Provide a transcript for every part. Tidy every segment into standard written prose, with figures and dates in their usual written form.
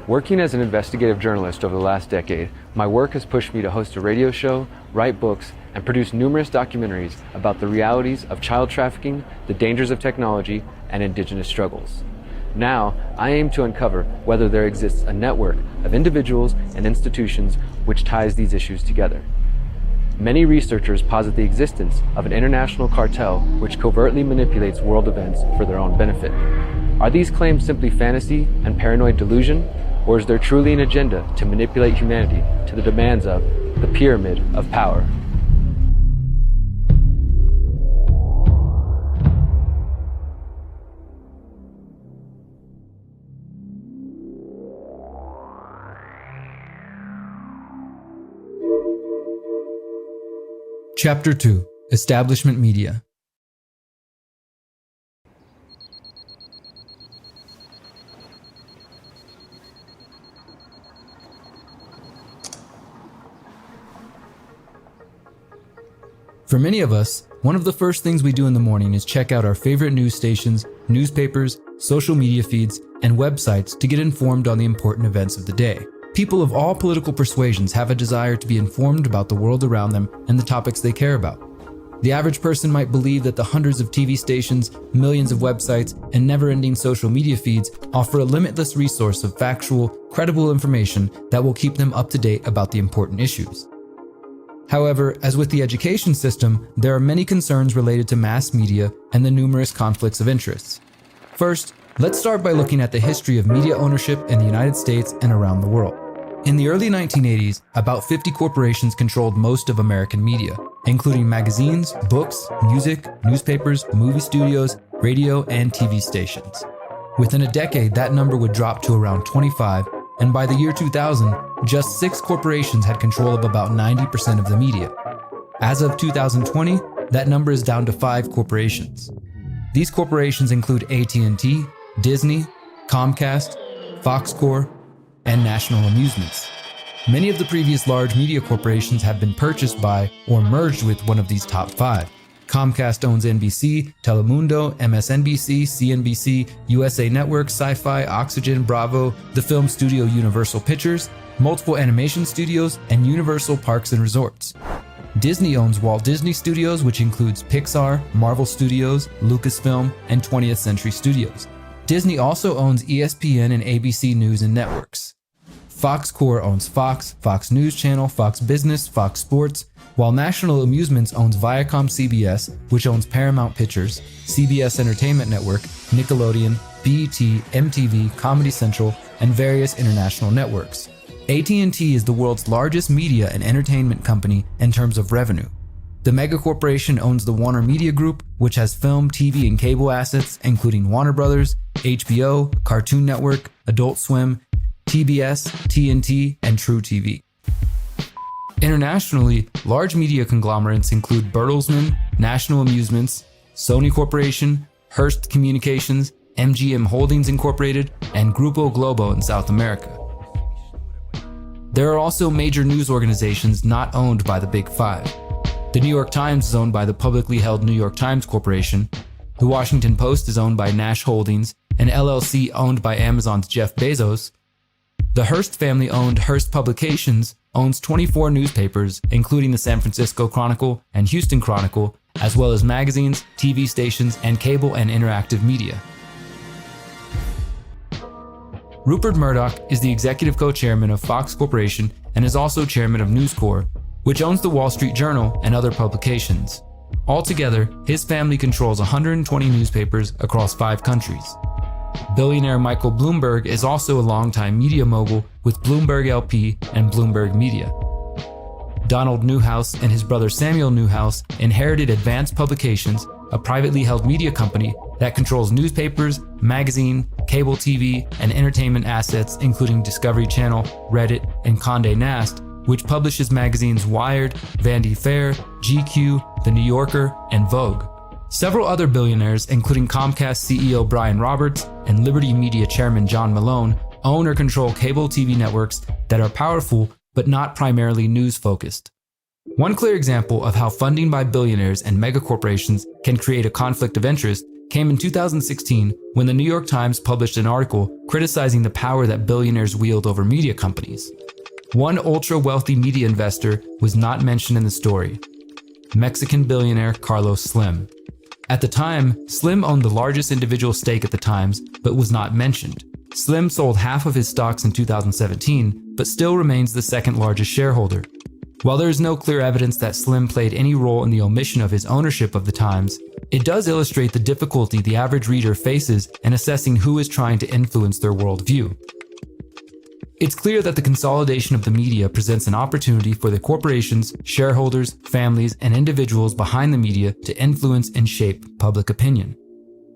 Working as an investigative journalist over the last decade, my work has pushed me to host a radio show, write books, and produce numerous documentaries about the realities of child trafficking, the dangers of technology, and indigenous struggles. Now, I aim to uncover whether there exists a network of individuals and institutions which ties these issues together. Many researchers posit the existence of an international cartel which covertly manipulates world events for their own benefit. Are these claims simply fantasy and paranoid delusion, or is there truly an agenda to manipulate humanity to the demands of the pyramid of power? Chapter 2: Establishment Media. For many of us, one of the first things we do in the morning is check out our favorite news stations, newspapers, social media feeds, and websites to get informed on the important events of the day. People of all political persuasions have a desire to be informed about the world around them and the topics they care about. The average person might believe that the hundreds of TV stations, millions of websites, and never-ending social media feeds offer a limitless resource of factual, credible information that will keep them up to date about the important issues. However, as with the education system, there are many concerns related to mass media and the numerous conflicts of interest. First, let's start by looking at the history of media ownership in the United States and around the world. In the early 1980s, about 50 corporations controlled most of American media, including magazines, books, music, newspapers, movie studios, radio, and TV stations. Within a decade, that number would drop to around 25, and by the year 2000, just 6 corporations had control of about 90% of the media. As of 2020, that number is down to 5 corporations. These corporations include AT&T, Disney, Comcast, Fox Corp, and National Amusements. Many of the previous large media corporations have been purchased by or merged with one of these top 5. Comcast owns NBC, Telemundo, MSNBC, CNBC, USA Network, Sci-Fi, Oxygen, Bravo, the film studio Universal Pictures, multiple animation studios, and Universal Parks and Resorts. Disney owns Walt Disney Studios, which includes Pixar, Marvel Studios, Lucasfilm, and 20th Century Studios. Disney also owns ESPN and ABC News and Networks. Fox Corp owns Fox, Fox News Channel, Fox Business, Fox Sports, while National Amusements owns Viacom CBS, which owns Paramount Pictures, CBS Entertainment Network, Nickelodeon, BET, MTV, Comedy Central, and various international networks. AT&T is the world's largest media and entertainment company in terms of revenue. The megacorporation owns the Warner Media Group, which has film, TV, and cable assets, including Warner Brothers, HBO, Cartoon Network, Adult Swim, TBS, TNT, and True TV. Internationally, large media conglomerates include Bertelsmann, National Amusements, Sony Corporation, Hearst Communications, MGM Holdings Incorporated, and Grupo Globo in South America. There are also major news organizations not owned by the Big Five. The New York Times is owned by the publicly held New York Times Corporation, the Washington Post is owned by Nash Holdings, an LLC owned by Amazon's Jeff Bezos. The Hearst family-owned Hearst Publications owns 24 newspapers, including the San Francisco Chronicle and Houston Chronicle, as well as magazines, TV stations, and cable and interactive media. Rupert Murdoch is the executive co-chairman of Fox Corporation and is also chairman of News Corp, which owns the Wall Street Journal and other publications. Altogether, his family controls 120 newspapers across 5 countries. Billionaire Michael Bloomberg is also a longtime media mogul with Bloomberg LP and Bloomberg Media. Donald Newhouse and his brother Samuel Newhouse inherited Advance Publications, a privately held media company that controls newspapers, magazine, cable TV, and entertainment assets including Discovery Channel, Reddit, and Condé Nast, which publishes magazines Wired, Vanity Fair, GQ, The New Yorker, and Vogue. Several other billionaires, including Comcast CEO Brian Roberts and Liberty Media Chairman John Malone, own or control cable TV networks that are powerful but not primarily news-focused. One clear example of how funding by billionaires and megacorporations can create a conflict of interest came in 2016 when the New York Times published an article criticizing the power that billionaires wield over media companies. One ultra-wealthy media investor was not mentioned in the story: Mexican billionaire Carlos Slim. At the time, Slim owned the largest individual stake at the Times, but was not mentioned. Slim sold half of his stocks in 2017, but still remains the second largest shareholder. While there is no clear evidence that Slim played any role in the omission of his ownership of the Times, it does illustrate the difficulty the average reader faces in assessing who is trying to influence their worldview. It's clear that the consolidation of the media presents an opportunity for the corporations, shareholders, families, and individuals behind the media to influence and shape public opinion.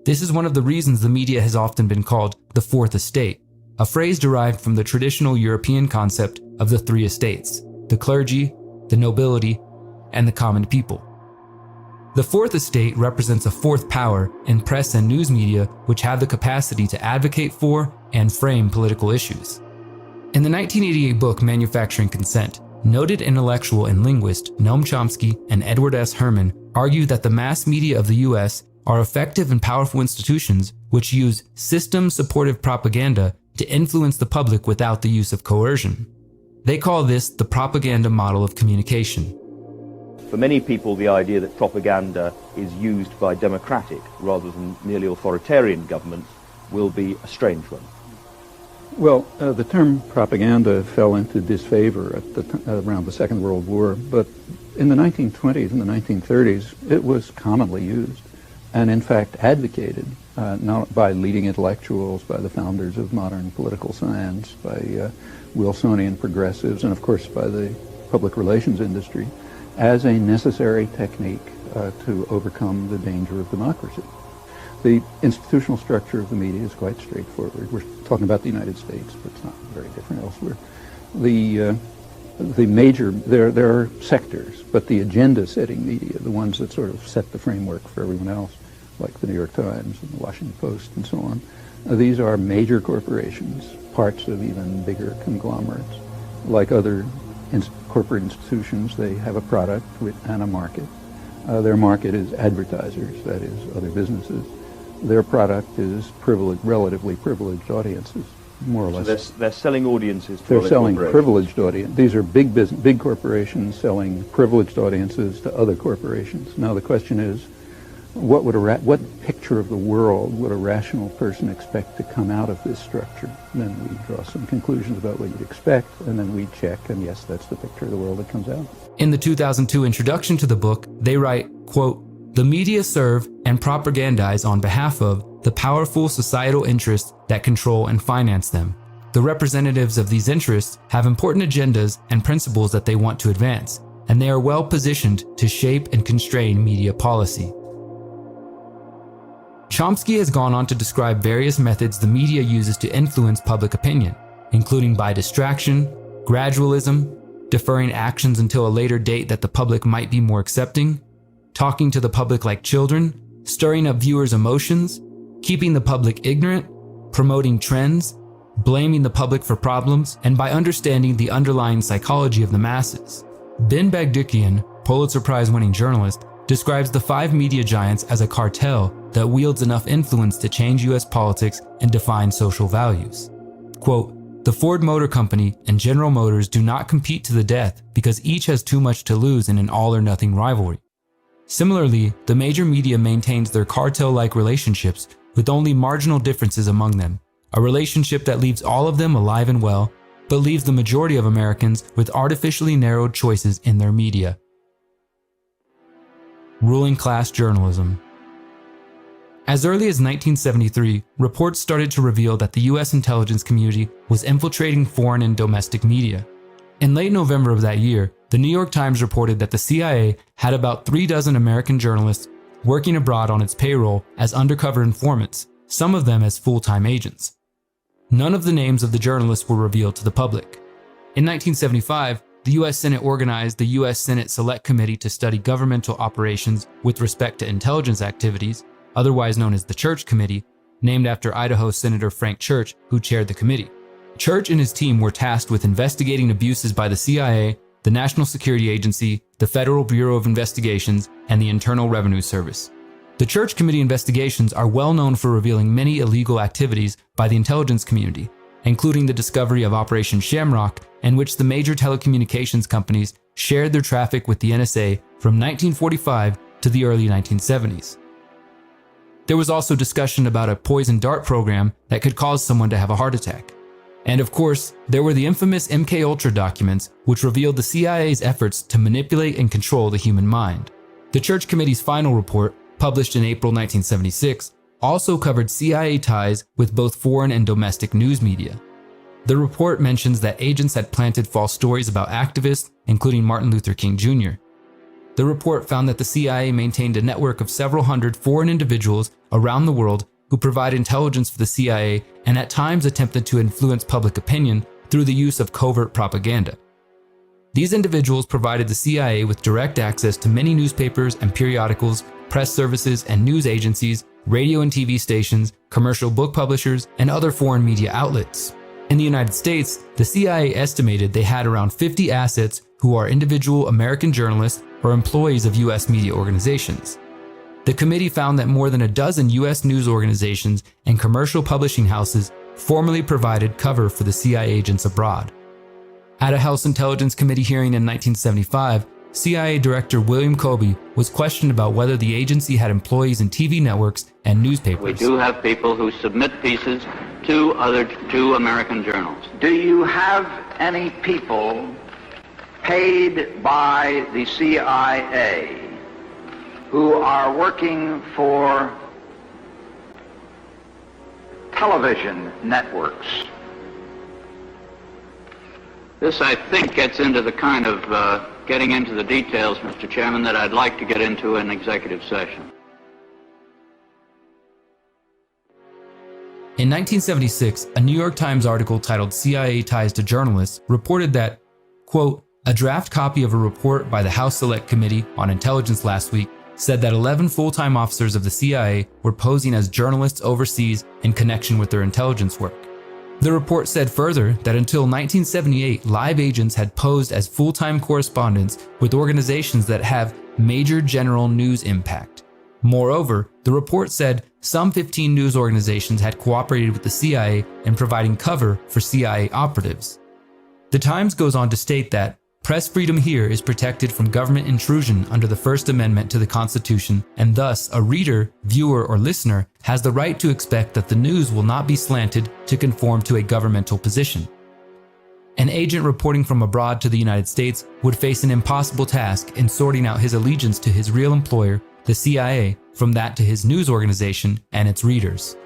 This is one of the reasons the media has often been called the Fourth Estate, a phrase derived from the traditional European concept of the three estates: the clergy, the nobility, and the common people. The Fourth Estate represents a fourth power in press and news media which have the capacity to advocate for and frame political issues. In the 1988 book Manufacturing Consent, noted intellectual and linguist Noam Chomsky and Edward S. Herman argue that the mass media of the US are effective and powerful institutions which use system-supportive propaganda to influence the public without the use of coercion. They call this the propaganda model of communication. For many people, the idea that propaganda is used by democratic rather than merely authoritarian governments will be a strange one. Well, the term propaganda fell into disfavor around the Second World War, but in the 1920s and the 1930s, it was commonly used and, in fact, advocated not by leading intellectuals, by the founders of modern political science, by Wilsonian progressives, and, of course, by the public relations industry, as a necessary technique to overcome the danger of democracy. The institutional structure of the media is quite straightforward. We're talking about the United States, but it's not very different elsewhere. There are sectors, but the agenda-setting media, the ones that sort of set the framework for everyone else, like the New York Times and the Washington Post and so on, these are major corporations, parts of even bigger conglomerates. Like other corporate institutions, they have a product and a market. Their market is advertisers, that is, other businesses. Their product is relatively privileged audiences, more or less. So they're selling audiences to They're other selling corporations. privileged audience. These are big corporations selling privileged audiences to other corporations. Now the question is, what picture of the world would a rational person expect to come out of this structure? Then we draw some conclusions about what you'd expect, and then we check, and yes, that's the picture of the world that comes out. In the 2002 introduction to the book, they write, quote, "The media serve and propagandize on behalf of the powerful societal interests that control and finance them. The representatives of these interests have important agendas and principles that they want to advance, and they are well positioned to shape and constrain media policy." Chomsky has gone on to describe various methods the media uses to influence public opinion, including by distraction, gradualism, deferring actions until a later date that the public might be more accepting, talking to the public like children, stirring up viewers' emotions, keeping the public ignorant, promoting trends, blaming the public for problems, and by understanding the underlying psychology of the masses. Ben Bagdikyan, Pulitzer Prize-winning journalist, describes the five media giants as a cartel that wields enough influence to change US politics and define social values. Quote, "The Ford Motor Company and General Motors do not compete to the death because each has too much to lose in an all-or-nothing rivalry. Similarly, the major media maintains their cartel-like relationships with only marginal differences among them, a relationship that leaves all of them alive and well, but leaves the majority of Americans with artificially narrowed choices in their media." Ruling class journalism. As early as 1973, reports started to reveal that the US intelligence community was infiltrating foreign and domestic media. In late November of that year, the New York Times reported that the CIA had about 36 American journalists working abroad on its payroll as undercover informants, some of them as full-time agents. None of the names of the journalists were revealed to the public. In 1975, the US Senate organized the US Senate Select Committee to study governmental operations with respect to intelligence activities, otherwise known as the Church Committee, named after Idaho Senator Frank Church, who chaired the committee. Church and his team were tasked with investigating abuses by the CIA, the National Security Agency, the Federal Bureau of Investigations, and the Internal Revenue Service. The Church Committee investigations are well known for revealing many illegal activities by the intelligence community, including the discovery of Operation Shamrock, in which the major telecommunications companies shared their traffic with the NSA from 1945 to the early 1970s. There was also discussion about a poison dart program that could cause someone to have a heart attack. And of course, there were the infamous MKUltra documents, which revealed the CIA's efforts to manipulate and control the human mind. The Church Committee's final report, published in April 1976, also covered CIA ties with both foreign and domestic news media. The report mentions that agents had planted false stories about activists, including Martin Luther King Jr. The report found that the CIA maintained a network of several hundred foreign individuals around the world who provide intelligence for the CIA and at times attempted to influence public opinion through the use of covert propaganda. These individuals provided the CIA with direct access to many newspapers and periodicals, press services and news agencies, radio and TV stations, commercial book publishers, and other foreign media outlets. In the United States, the CIA estimated they had around 50 assets who are individual American journalists or employees of U.S. media organizations. The committee found that more than a dozen U.S. news organizations and commercial publishing houses formally provided cover for the CIA agents abroad. At a House Intelligence Committee hearing in 1975, CIA Director William Colby was questioned about whether the agency had employees in TV networks and newspapers. We do have people who submit pieces to American journals. Do you have any people paid by the CIA who are working for television networks? This, I think, gets into the kind of getting into the details, Mr. Chairman, that I'd like to get into in executive session. In 1976, a New York Times article titled CIA Ties to Journalists reported that, quote, a draft copy of a report by the House Select Committee on Intelligence last week said that 11 full-time officers of the CIA were posing as journalists overseas in connection with their intelligence work. The report said further that until 1978, live agents had posed as full-time correspondents with organizations that have major general news impact. Moreover, the report said some 15 news organizations had cooperated with the CIA in providing cover for CIA operatives. The Times goes on to state that press freedom here is protected from government intrusion under the First Amendment to the Constitution, and thus a reader, viewer, or listener has the right to expect that the news will not be slanted to conform to a governmental position. An agent reporting from abroad to the United States would face an impossible task in sorting out his allegiance to his real employer, the CIA, from that to his news organization and its readers.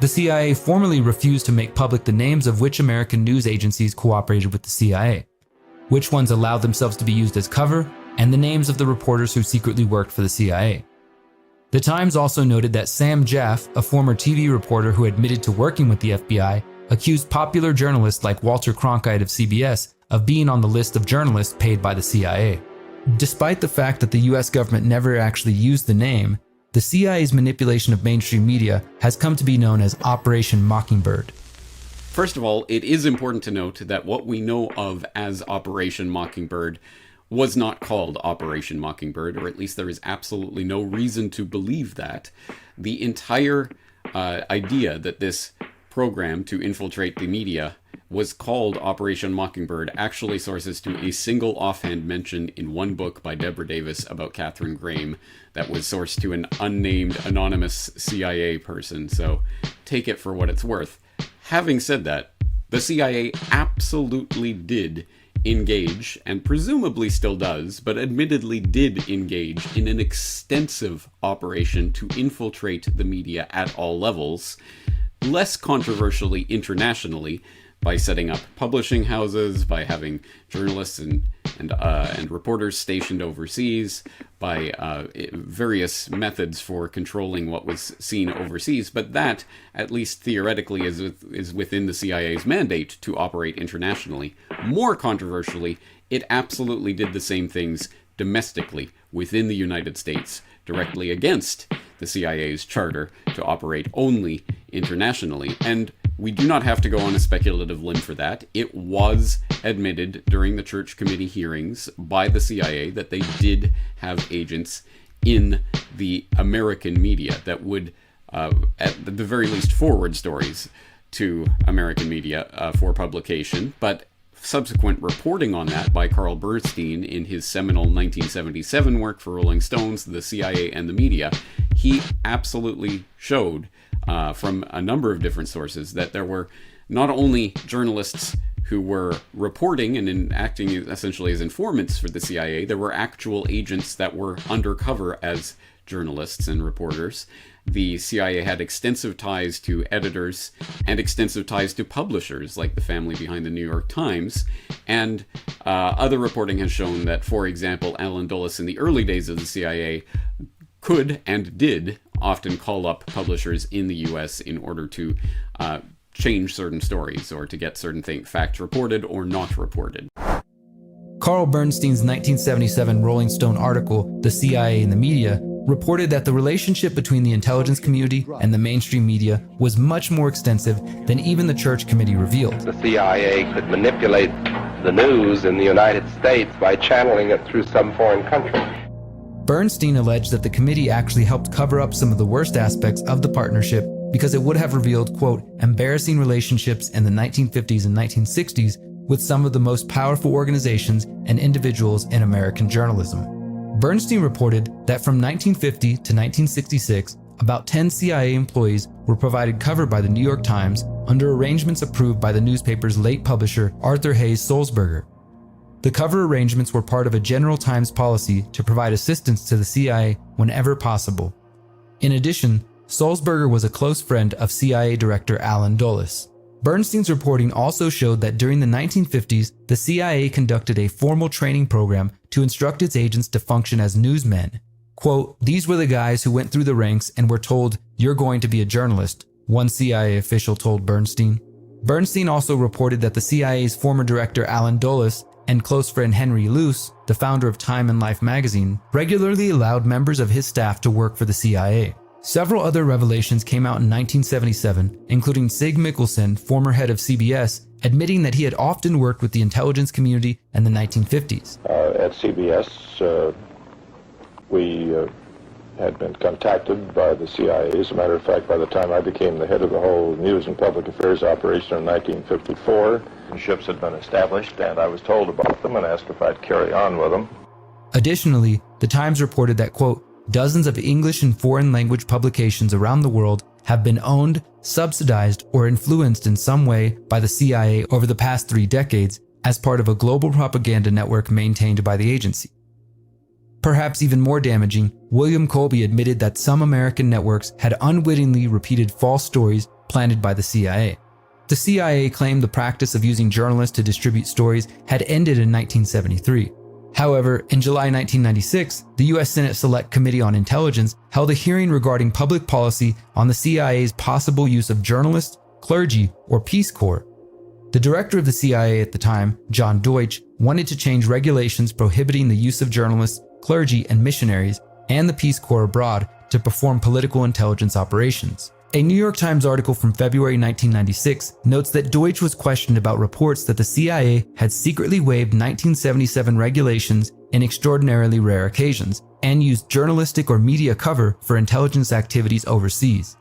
The CIA formally refused to make public the names of which American news agencies cooperated with the CIA, which ones allowed themselves to be used as cover, and the names of the reporters who secretly worked for the CIA. The Times also noted that Sam Jaff, a former TV reporter who admitted to working with the FBI, accused popular journalists like Walter Cronkite of CBS of being on the list of journalists paid by the CIA. Despite the fact that the US government never actually used the name, the CIA's manipulation of mainstream media has come to be known as Operation Mockingbird. First of all, it is important to note that what we know of as Operation Mockingbird was not called Operation Mockingbird, or at least there is absolutely no reason to believe that. The entire idea that this program to infiltrate the media was called Operation Mockingbird actually sources to a single offhand mention in one book by Deborah Davis about Katharine Graham that was sourced to an unnamed anonymous CIA person, so take it for what it's worth. Having said that, the CIA absolutely did engage, and presumably still does, but admittedly did engage in an extensive operation to infiltrate the media at all levels, less controversially internationally, by setting up publishing houses, by having journalists and reporters stationed overseas, by various methods for controlling what was seen overseas. But that, at least theoretically, is within the CIA's mandate to operate internationally. More controversially, it absolutely did the same things domestically within the United States, directly against the CIA's charter to operate only internationally. And we do not have to go on a speculative limb for that. It was admitted during the Church Committee hearings by the CIA that they did have agents in the American media that would, at the very least, forward stories to American media for publication. But subsequent reporting on that by Carl Bernstein in his seminal 1977 work for Rolling Stones, The CIA and the Media, he absolutely showed from a number of different sources that there were not only journalists who were reporting and acting essentially as informants for the CIA, there were actual agents that were undercover as journalists and reporters. The CIA had extensive ties to editors and extensive ties to publishers like the family behind the New York Times. And other reporting has shown that, for example, Allen Dulles in the early days of the CIA could and did often call up publishers in the US in order to change certain stories or to get certain facts reported or not reported. Carl Bernstein's 1977 Rolling Stone article, The CIA and the Media, reported that the relationship between the intelligence community and the mainstream media was much more extensive than even the Church Committee revealed. The CIA could manipulate the news in the United States by channeling it through some foreign country. Bernstein alleged that the committee actually helped cover up some of the worst aspects of the partnership because it would have revealed, quote, embarrassing relationships in the 1950s and 1960s with some of the most powerful organizations and individuals in American journalism. Bernstein reported that from 1950 to 1966, about 10 CIA employees were provided cover by the New York Times under arrangements approved by the newspaper's late publisher Arthur Hayes Sulzberger. The cover arrangements were part of a general Times policy to provide assistance to the CIA whenever possible. In addition, Sulzberger was a close friend of CIA Director Allen Dulles. Bernstein's reporting also showed that during the 1950s, the CIA conducted a formal training program to instruct its agents to function as newsmen. Quote, these were the guys who went through the ranks and were told, you're going to be a journalist, one CIA official told Bernstein. Bernstein also reported that the CIA's former director Allen Dulles and close friend Henry Luce, the founder of Time and Life magazine, regularly allowed members of his staff to work for the CIA. Several other revelations came out in 1977, including Sig Mickelson, former head of CBS, admitting that he had often worked with the intelligence community in the 1950s. At CBS, we had been contacted by the CIA. As a matter of fact, by the time I became the head of the whole news and public affairs operation in 1954, ships had been established, and I was told about them and asked if I'd carry on with them. Additionally, the Times reported that, quote, dozens of English and foreign language publications around the world have been owned, subsidized, or influenced in some way by the CIA over the past 3 decades as part of a global propaganda network maintained by the agency. Perhaps even more damaging, William Colby admitted that some American networks had unwittingly repeated false stories planted by the CIA. The CIA claimed the practice of using journalists to distribute stories had ended in 1973. However, in July 1996, the U.S. Senate Select Committee on Intelligence held a hearing regarding public policy on the CIA's possible use of journalists, clergy, or Peace Corps. The director of the CIA at the time, John Deutsch, wanted to change regulations prohibiting the use of journalists, clergy, and missionaries, and the Peace Corps abroad to perform political intelligence operations. A New York Times article from February 1996 notes that Deutsch was questioned about reports that the CIA had secretly waived 1977 regulations in extraordinarily rare occasions and used journalistic or media cover for intelligence activities overseas.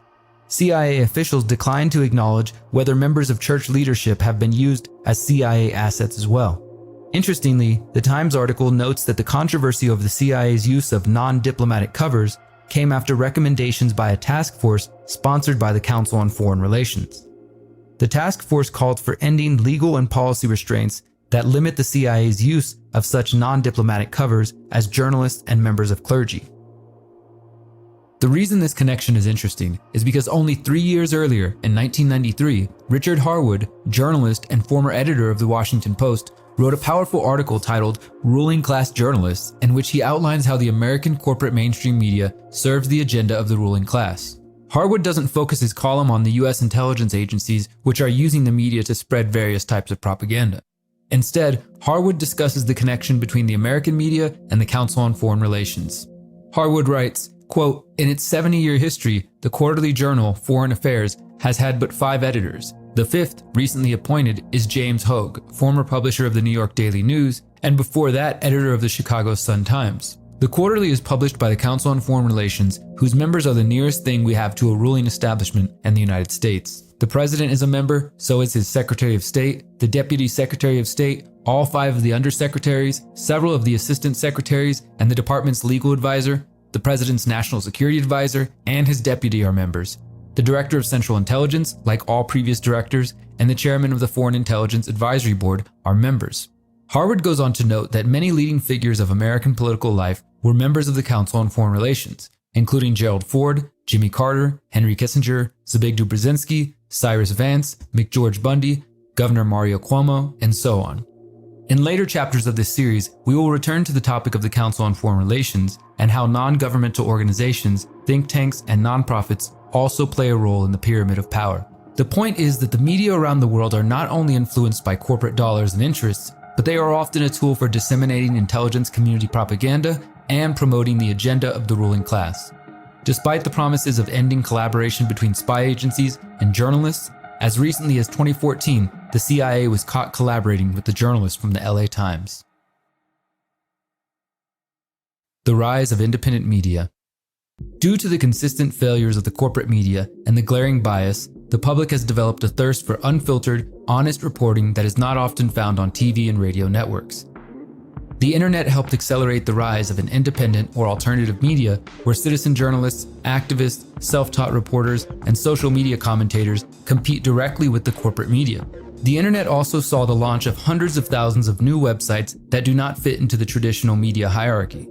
CIA officials declined to acknowledge whether members of church leadership have been used as CIA assets as well. Interestingly, the Times article notes that the controversy over the CIA's use of non-diplomatic covers came after recommendations by a task force sponsored by the Council on Foreign Relations. The task force called for ending legal and policy restraints that limit the CIA's use of such non-diplomatic covers as journalists and members of clergy. The reason this connection is interesting is because only 3 years earlier, in 1993, Richard Harwood, journalist and former editor of the Washington Post, wrote a powerful article titled Ruling Class Journalists, in which he outlines how the American corporate mainstream media serves the agenda of the ruling class. Harwood doesn't focus his column on the US intelligence agencies, which are using the media to spread various types of propaganda. Instead, Harwood discusses the connection between the American media and the Council on Foreign Relations. Harwood writes, quote, in its 70-year history, the quarterly journal, Foreign Affairs, has had but 5 editors. The 5th, recently appointed, is James Hogue, former publisher of the New York Daily News, and before that, editor of the Chicago Sun-Times. The quarterly is published by the Council on Foreign Relations, whose members are the nearest thing we have to a ruling establishment and the United States. The President is a member, so is his Secretary of State, the Deputy Secretary of State, all 5 of the Undersecretaries, several of the Assistant Secretaries, and the Department's Legal Advisor. The President's National Security Advisor and his deputy are members. The Director of Central Intelligence, like all previous directors, and the Chairman of the Foreign Intelligence Advisory Board are members. Harwood goes on to note that many leading figures of American political life were members of the Council on Foreign Relations, including Gerald Ford, Jimmy Carter, Henry Kissinger, Zbigniew Brzezinski, Cyrus Vance, McGeorge Bundy, Governor Mario Cuomo, and so on. In later chapters of this series, we will return to the topic of the Council on Foreign Relations and how non-governmental organizations, think tanks, and nonprofits also play a role in the pyramid of power. The point is that the media around the world are not only influenced by corporate dollars and interests, but they are often a tool for disseminating intelligence community propaganda and promoting the agenda of the ruling class. Despite the promises of ending collaboration between spy agencies and journalists, as recently as 2014, the CIA was caught collaborating with the journalist from the LA Times. The rise of independent media. Due to the consistent failures of the corporate media and the glaring bias, the public has developed a thirst for unfiltered, honest reporting that is not often found on TV and radio networks. The internet helped accelerate the rise of an independent or alternative media where citizen journalists, activists, self-taught reporters, and social media commentators compete directly with the corporate media. The internet also saw the launch of hundreds of thousands of new websites that do not fit into the traditional media hierarchy.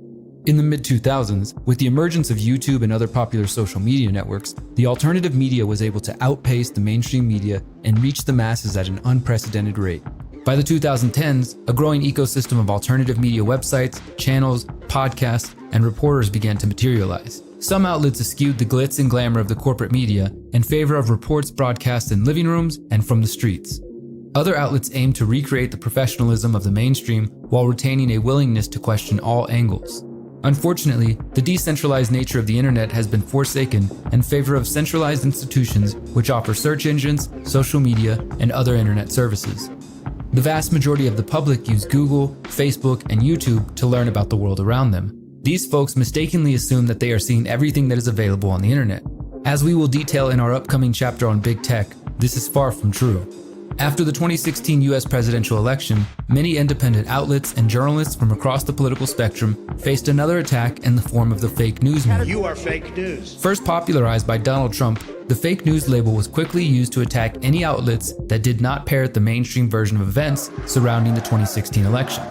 In the mid-2000s, with the emergence of YouTube and other popular social media networks, the alternative media was able to outpace the mainstream media and reach the masses at an unprecedented rate. By the 2010s, a growing ecosystem of alternative media websites, channels, podcasts, and reporters began to materialize. Some outlets eschewed the glitz and glamour of the corporate media in favor of reports broadcast in living rooms and from the streets. Other outlets aimed to recreate the professionalism of the mainstream while retaining a willingness to question all angles. Unfortunately, the decentralized nature of the internet has been forsaken in favor of centralized institutions which offer search engines, social media, and other internet services. The vast majority of the public use Google, Facebook, and YouTube to learn about the world around them. These folks mistakenly assume that they are seeing everything that is available on the internet. As we will detail in our upcoming chapter on Big Tech, this is far from true. After the 2016 US presidential election, many independent outlets and journalists from across the political spectrum faced another attack in the form of the fake news movement. You are fake news. First popularized by Donald Trump, the fake news label was quickly used to attack any outlets that did not parrot the mainstream version of events surrounding the 2016 election.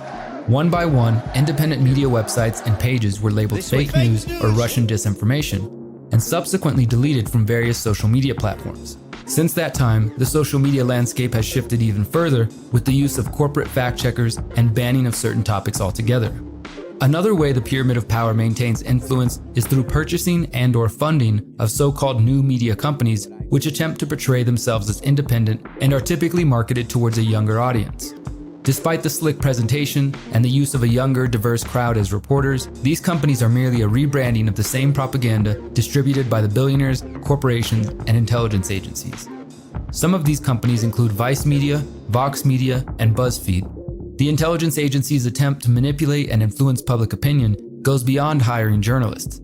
One by one, independent media websites and pages were labeled fake news or Russian disinformation, and subsequently deleted from various social media platforms. Since that time, the social media landscape has shifted even further with the use of corporate fact-checkers and banning of certain topics altogether. Another way the pyramid of power maintains influence is through purchasing and/or funding of so-called new media companies which attempt to portray themselves as independent and are typically marketed towards a younger audience. Despite the slick presentation and the use of a younger, diverse crowd as reporters, these companies are merely a rebranding of the same propaganda distributed by the billionaires, corporations, and intelligence agencies. Some of these companies include Vice Media, Vox Media, and BuzzFeed. The intelligence agencies' attempt to manipulate and influence public opinion goes beyond hiring journalists.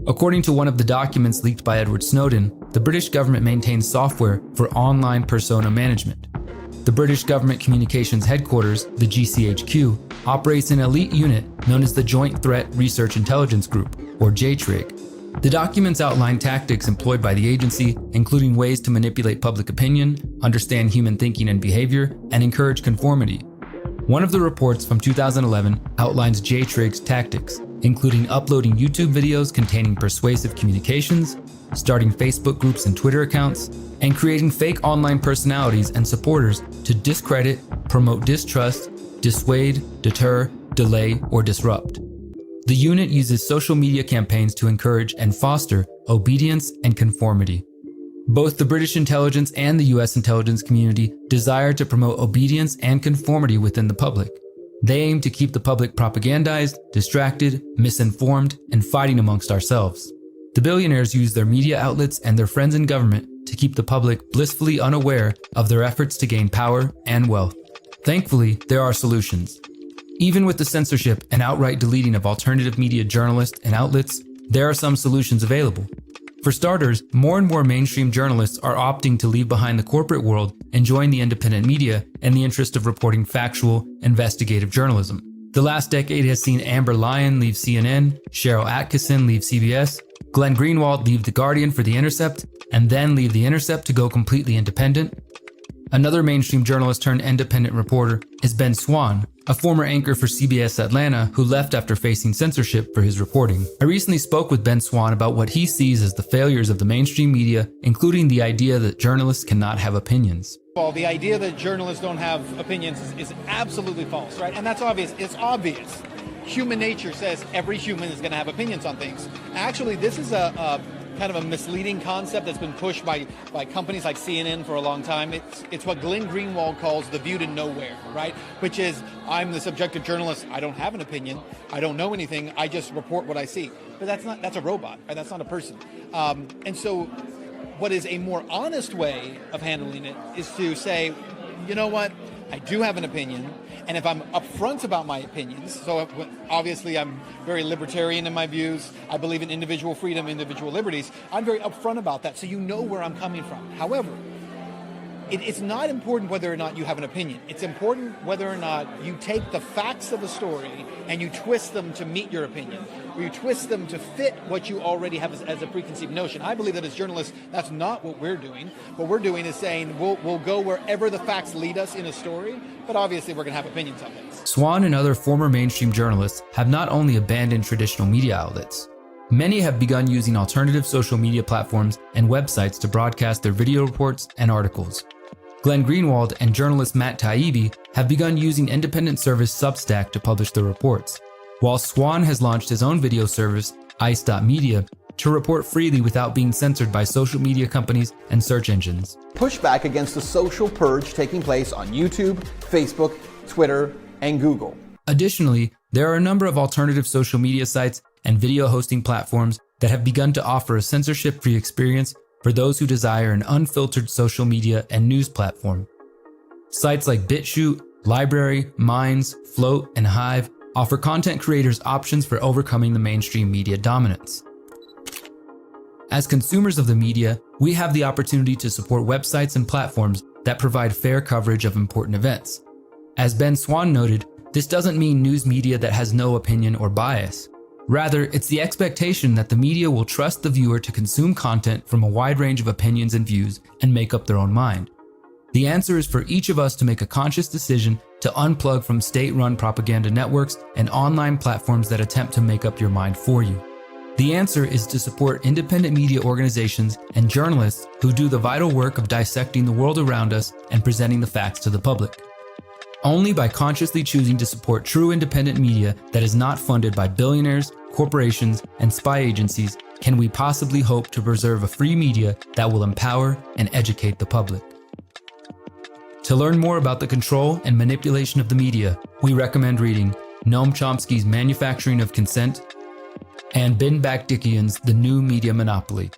According to one of the documents leaked by Edward Snowden, the British government maintains software for online persona management. The British Government Communications Headquarters, the GCHQ, operates an elite unit known as the Joint Threat Research Intelligence Group, or JTRIG. The documents outline tactics employed by the agency, including ways to manipulate public opinion, understand human thinking and behavior, and encourage conformity. One of the reports from 2011 outlines JTRIG's tactics, including uploading YouTube videos containing persuasive communications, starting Facebook groups and Twitter accounts, and creating fake online personalities and supporters to discredit, promote distrust, dissuade, deter, delay, or disrupt. The unit uses social media campaigns to encourage and foster obedience and conformity. Both the British intelligence and the US intelligence community desire to promote obedience and conformity within the public. They aim to keep the public propagandized, distracted, misinformed, and fighting amongst ourselves. The billionaires use their media outlets and their friends in government to keep the public blissfully unaware of their efforts to gain power and wealth. Thankfully, there are solutions. Even with the censorship and outright deleting of alternative media journalists and outlets, there are some solutions available. For starters, more and more mainstream journalists are opting to leave behind the corporate world and join the independent media in the interest of reporting factual, investigative journalism. The last decade has seen Amber Lyon leave CNN, Cheryl Atkinson leave CBS, Glenn Greenwald leave The Guardian for The Intercept, and then leave The Intercept to go completely independent. Another mainstream journalist turned independent reporter is Ben Swann, a former anchor for CBS Atlanta who left after facing censorship for his reporting. I recently spoke with Ben Swann about what he sees as the failures of the mainstream media, including the idea that journalists cannot have opinions. Well, the idea that journalists don't have opinions is absolutely false, right? And that's obvious. It's obvious. Human nature says every human is going to have opinions on things. Actually, this is a kind of a misleading concept that's been pushed by companies like CNN for a long time. It's what Glenn Greenwald calls the view to nowhere, right? Which is, I'm the subjective journalist. I don't have an opinion. I don't know anything. I just report what I see. But that's a robot, right? That's not a person. And so what is a more honest way of handling it is to say, you know what? I do have an opinion. And if I'm upfront about my opinions, so obviously I'm very libertarian in my views, I believe in individual freedom, individual liberties, I'm very upfront about that, so you know where I'm coming from. However, it's not important whether or not you have an opinion. It's important whether or not you take the facts of a story and you twist them to meet your opinion, or you twist them to fit what you already have as a preconceived notion. I believe that as journalists, that's not what we're doing. What we're doing is saying we'll go wherever the facts lead us in a story, but obviously we're going to have opinions on things. Swann and other former mainstream journalists have not only abandoned traditional media outlets. Many have begun using alternative social media platforms and websites to broadcast their video reports and articles. Glenn Greenwald and journalist Matt Taibbi have begun using independent service Substack to publish their reports, while Swann has launched his own video service, Ice.media, to report freely without being censored by social media companies and search engines. Pushback against the social purge taking place on YouTube, Facebook, Twitter, and Google. Additionally, there are a number of alternative social media sites and video hosting platforms that have begun to offer a censorship-free experience for those who desire an unfiltered social media and news platform. Sites like BitChute, Library, Minds, Float, and Hive offer content creators options for overcoming the mainstream media dominance. As consumers of the media, we have the opportunity to support websites and platforms that provide fair coverage of important events. As Ben Swann noted, this doesn't mean news media that has no opinion or bias. Rather, it's the expectation that the media will trust the viewer to consume content from a wide range of opinions and views and make up their own mind. The answer is for each of us to make a conscious decision to unplug from state-run propaganda networks and online platforms that attempt to make up your mind for you. The answer is to support independent media organizations and journalists who do the vital work of dissecting the world around us and presenting the facts to the public. Only by consciously choosing to support true independent media that is not funded by billionaires, corporations, and spy agencies can we possibly hope to preserve a free media that will empower and educate the public. To learn more about the control and manipulation of the media, we recommend reading Noam Chomsky's Manufacturing of Consent and Ben Bakdickian's The New Media Monopoly.